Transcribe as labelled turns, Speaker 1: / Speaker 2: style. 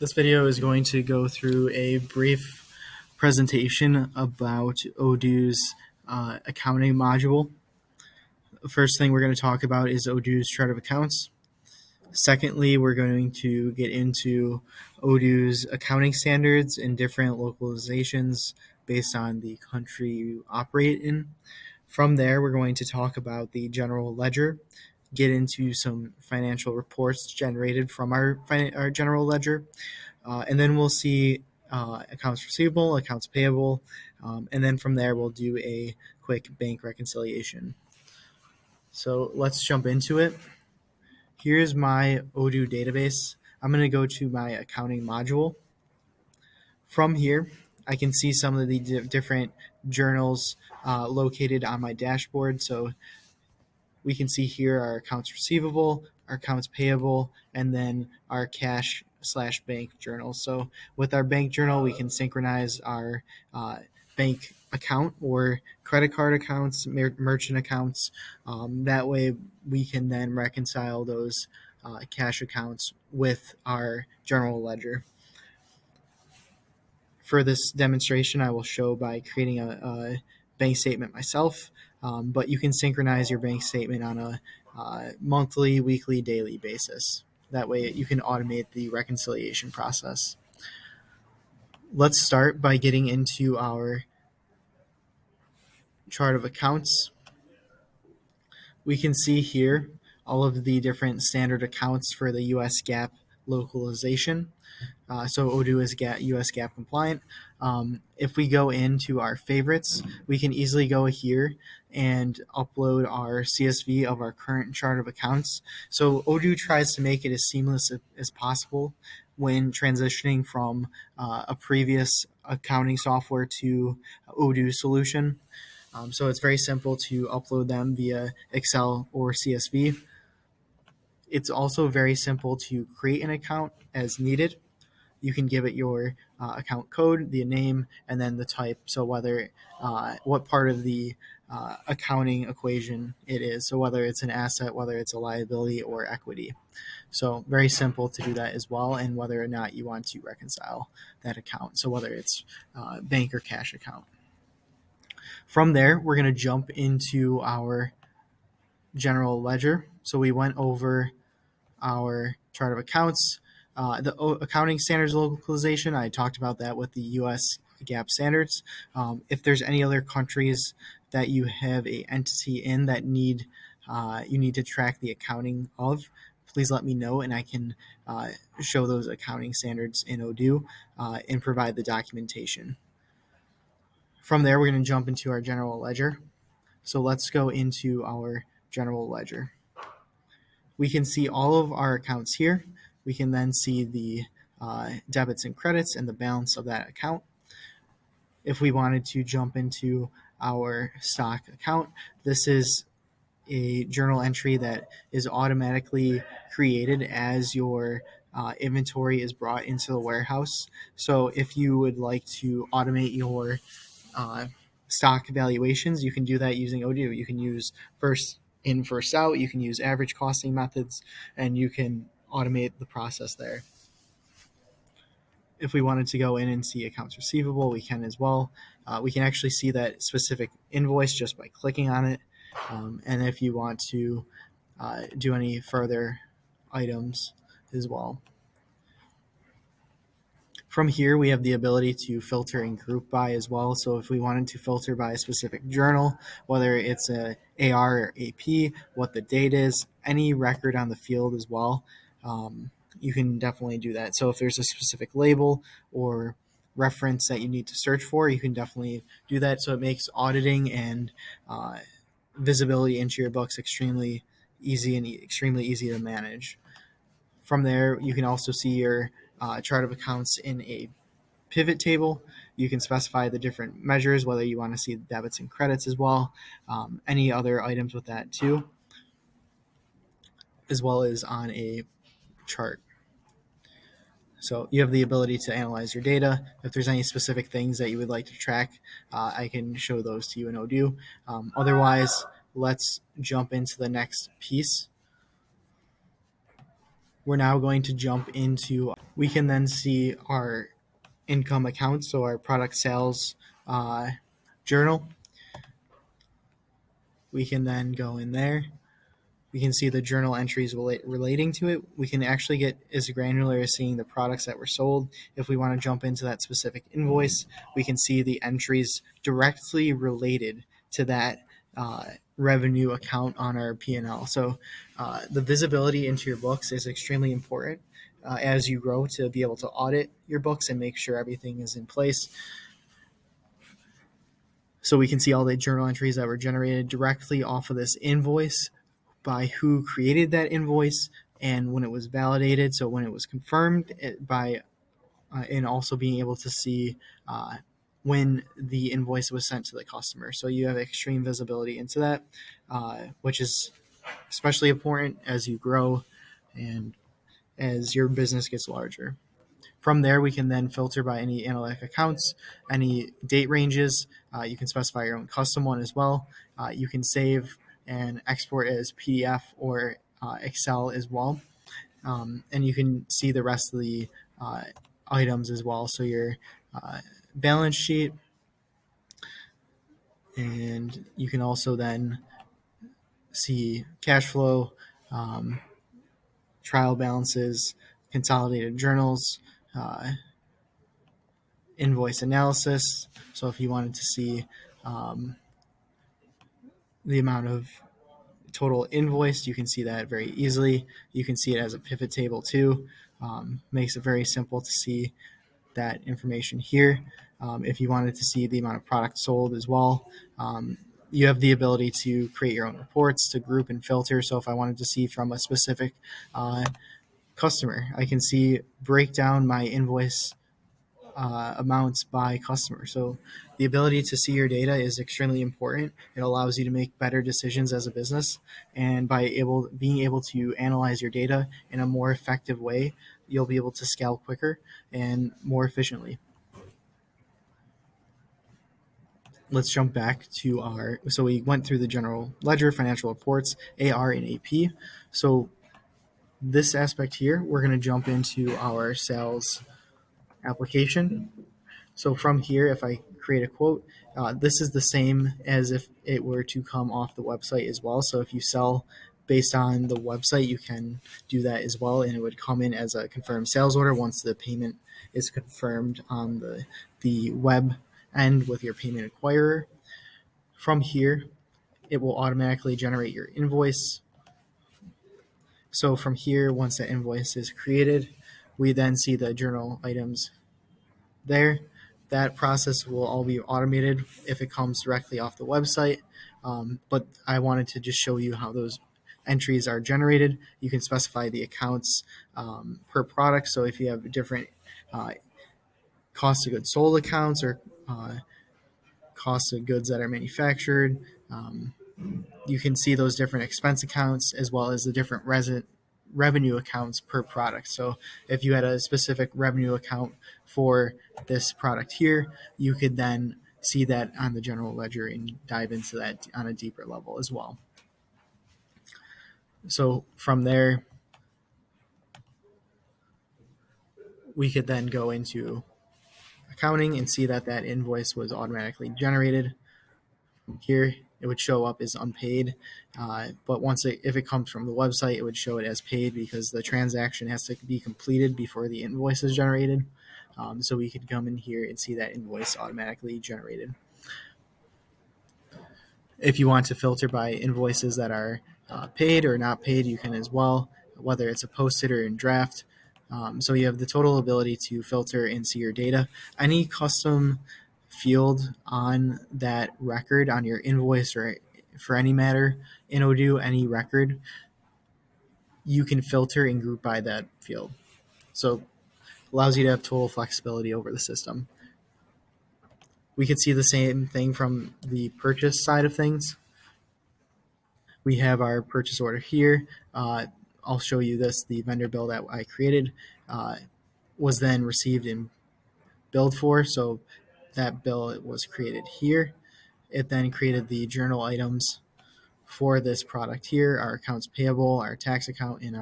Speaker 1: This video is going to go through a brief presentation about Odoo's accounting module. The first thing we're going to talk about is Odoo's chart of accounts. Secondly, we're going to get into Odoo's accounting standards in different localizations based on the country you operate in. From there, we're going to talk about the general ledger, get into some financial reports generated from our general ledger, and then we'll see accounts receivable, accounts payable, and then from there we'll do a quick bank reconciliation. So let's jump into it. Here's my Odoo database. I'm going to go to my accounting module. From here, I can see some of the different journals located on my dashboard. So we can see here our accounts receivable, our accounts payable, and then our cash/bank journal. So with our bank journal, we can synchronize our bank account or credit card accounts, merchant accounts. That way we can then reconcile those cash accounts with our general ledger. For this demonstration, I will show by creating a bank statement myself, but you can synchronize your bank statement on a monthly, weekly, daily basis. That way you can automate the reconciliation process. Let's start by getting into our chart of accounts. We can see here all of the different standard accounts for the US GAAP localization. So Odoo is US GAAP compliant. If we go into our favorites, we can easily go here and upload our CSV of our current chart of accounts. So Odoo tries to make it as seamless as possible when transitioning from a previous accounting software to Odoo solution. So it's very simple to upload them via Excel or CSV. It's also very simple to create an account as needed. You can give it your account code, the name, and then the type. So whether what part of the accounting equation it is. So whether it's an asset, whether it's a liability or equity. So very simple to do that as well, and whether or not you want to reconcile that account. So whether it's bank or cash account. From there, we're going to jump into our general ledger. So we went over our chart of accounts. The accounting standards localization, I talked about that with the US GAAP standards. If there's any other countries that you have a entity in that you need to track the accounting of, please let me know and I can show those accounting standards in Odoo and provide the documentation. From there, we're going to jump into our general ledger. So let's go into our general ledger. We can see all of our accounts here. We can then see the debits and credits and the balance of that account. If we wanted to jump into our stock account, this is a journal entry that is automatically created as your inventory is brought into the warehouse. So if you would like to automate your stock valuations, you can do that using Odoo. You can use first in, first out. You can use average costing methods, and you can automate the process there. If we wanted to go in and see accounts receivable, we can as well. We can actually see that specific invoice just by clicking on it. And if you want to do any further items as well. From here, we have the ability to filter and group by as well. So if we wanted to filter by a specific journal, whether it's a AR or AP, what the date is, any record on the field as well, you can definitely do that. So if there's a specific label or reference that you need to search for, you can definitely do that. So it makes auditing and visibility into your books extremely easy and extremely easy to manage. From there, you can also see your chart of accounts in a pivot table. You can specify the different measures, whether you want to see the debits and credits as well, any other items with that too, as well as on a chart. So you have the ability to analyze your data. If there's any specific things that you would like to track, I can show those to you in Odoo. Otherwise, let's jump into the next piece. We're now going to jump into, we can then see our income account, so our product sales journal. We can then go in there. We can see the journal entries relating to it. We can actually get as granular as seeing the products that were sold. If we want to jump into that specific invoice, we can see the entries directly related to that revenue account on our P&L. So the visibility into your books is extremely important as you grow, to be able to audit your books and make sure everything is in place. So we can see all the journal entries that were generated directly off of this invoice, by who created that invoice and when it was validated. So when it was confirmed and also being able to see when the invoice was sent to the customer. So you have extreme visibility into that, which is especially important as you grow and as your business gets larger. From there, we can then filter by any analytic accounts, any date ranges. You can specify your own custom one as well. You can save and export it as PDF or Excel as well. And you can see the rest of the items as well. So your balance sheet, and you can also then see cash flow, trial balances, consolidated journals, invoice analysis. So if you wanted to see the amount of total invoiced, you can see that very easily. You can see it as a pivot table too. Makes it very simple to see that information here. If you wanted to see the amount of product sold as well, you have the ability to create your own reports to group and filter. So if I wanted to see from a specific customer, I can break down my invoice amounts by customer. So the ability to see your data is extremely important. It allows you to make better decisions as a business, and by being able to analyze your data in a more effective way, you'll be able to scale quicker and more efficiently. Let's jump back to so we went through the general ledger, financial reports, AR and AP. So this aspect here, we're going to jump into our sales application. So from here, if I create a quote, this is the same as if it were to come off the website as well. So if you sell based on the website, you can do that as well, and it would come in as a confirmed sales order once the payment is confirmed on the web end with your payment acquirer. From here, it will automatically generate your invoice. So from here, once that invoice is created, we then see the journal items there. That process will all be automated if it comes directly off the website. But I wanted to just show you how those entries are generated. You can specify the accounts per product. So if you have different cost of goods sold accounts or cost of goods that are manufactured, you can see those different expense accounts as well as the different revenue accounts per product. So if you had a specific revenue account for this product here, you could then see that on the general ledger and dive into that on a deeper level as well. So from there, we could then go into accounting and see that that invoice was automatically generated. Here, it would show up as unpaid, but if it comes from the website, it would show it as paid because the transaction has to be completed before the invoice is generated. So we could come in here and see that invoice automatically generated. If you want to filter by invoices that are paid or not paid, you can as well, whether it's a posted or in draft. So you have the total ability to filter and see your data. Any custom field on that record, on your invoice or for any matter in Odoo, any record, you can filter and group by that field. So allows you to have total flexibility over the system. We could see the same thing from the purchase side of things. We have our purchase order here. I'll show you this. The vendor bill that I created was then received and billed for. So that bill was created here. It then created the journal items for this product here, our accounts payable, our tax account, and